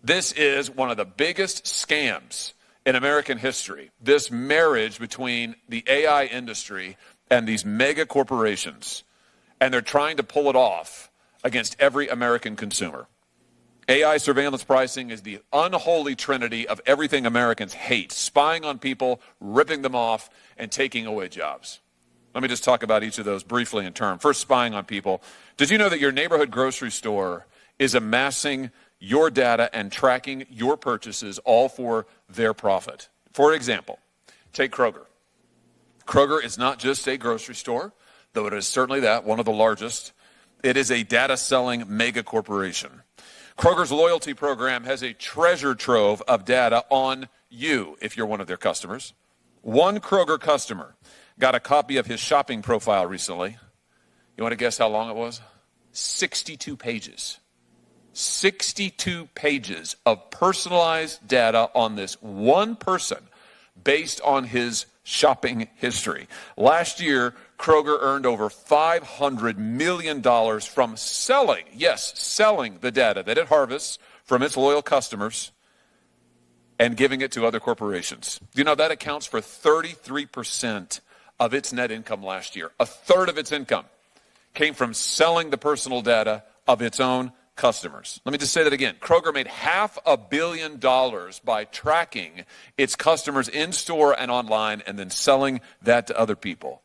This is one of the biggest scams in American history, this marriage between the AI industry and these mega corporations, and they're trying to pull it off against every American consumer. AI surveillance pricing is the unholy trinity of everything Americans hate, spying on people, ripping them off, and taking away jobs. Let me just talk about each of those briefly in turn. First, spying on people. Did you know that your neighborhood grocery store is amassing your data and tracking your purchases all for their profit? For example, take Kroger. Kroger is not just a grocery store, though it is certainly that, one of the largest. It is a data-selling mega corporation. Kroger's loyalty program has a treasure trove of data on you if you're one of their customers. One Kroger customer got a copy of his shopping profile recently. You want to guess how long it was? 62 pages. 62 pages of personalized data on this one person based on his shopping history. Last year, Kroger earned over $500 million from selling the data that it harvests from its loyal customers and giving it to other corporations. You know, that accounts for 33% of its net income last year. A third of its income came from selling the personal data of its own customers. Let me just say that again. Kroger made $500 million by tracking its customers in store and online and then selling that to other people.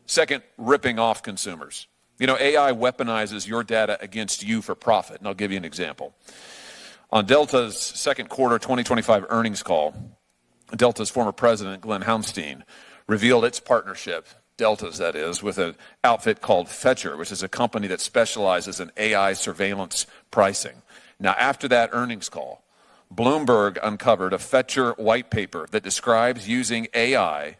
Second, ripping off consumers. You know, AI weaponizes your data against you for profit, and I'll give you an example. On Delta's second quarter 2025 earnings call, Delta's former president, Glenn Hamstein, revealed its partnership, Delta's that is, with an outfit called Fetcher, which is a company that specializes in AI surveillance pricing. Now, after that earnings call, Bloomberg uncovered a Fetcher white paper that describes using AI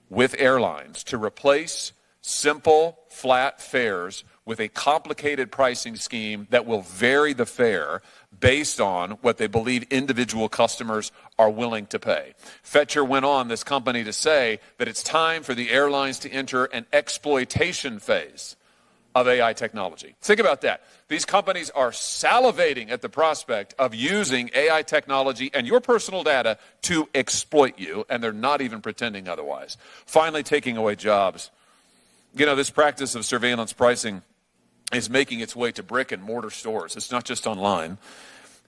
with airlines to replace simple, flat fares with a complicated pricing scheme that will vary the fare based on what they believe individual customers are willing to pay. Fetcher went on, this company, to say that it's time for the airlines to enter an exploitation phase of AI technology. Think about that. These companies are salivating at the prospect of using AI technology and your personal data to exploit you, and they're not even pretending otherwise. Finally, taking away jobs. You know, this practice of surveillance pricing is making its way to brick and mortar stores. It's not just online.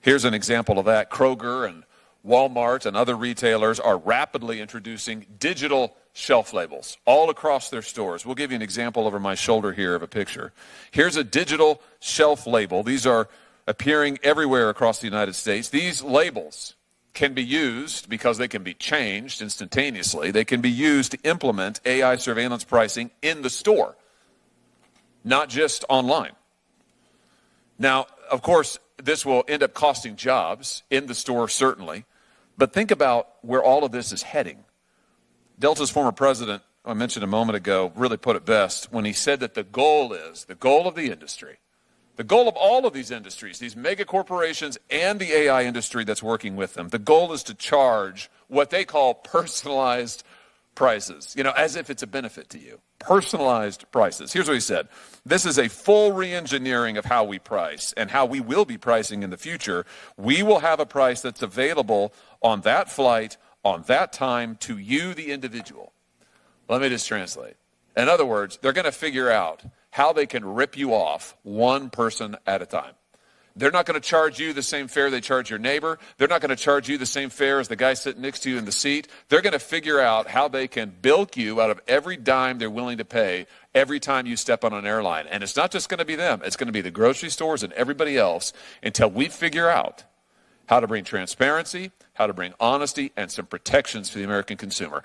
Here's an example of that. Kroger and Walmart and other retailers are rapidly introducing digital shelf labels all across their stores. We'll give you an example over my shoulder here of a picture. Here's a digital shelf label. These are appearing everywhere across the United States. These labels can be used, because they can be changed instantaneously, they can be used to implement AI surveillance pricing in the store, not just online. Now, of course, this will end up costing jobs in the store, certainly, but think about where all of this is heading. Delta's former president, I mentioned a moment ago, really put it best when he said that the goal of the industry, the goal of all of these industries, these mega corporations and the AI industry that's working with them, the goal is to charge what they call personalized prices, you know, as if it's a benefit to you. Personalized prices. Here's what he said. This is a full re-engineering of how we price and how we will be pricing in the future. We will have a price that's available on that flight, on that time, to you, the individual. Let me just translate. In other words, they're going to figure out how they can rip you off one person at a time. They're not going to charge you the same fare they charge your neighbor. They're not going to charge you the same fare as the guy sitting next to you in the seat. They're going to figure out how they can bilk you out of every dime they're willing to pay every time you step on an airline. And it's not just going to be them. It's going to be the grocery stores and everybody else until we figure out how to bring transparency, how to bring honesty, and some protections for the American consumer.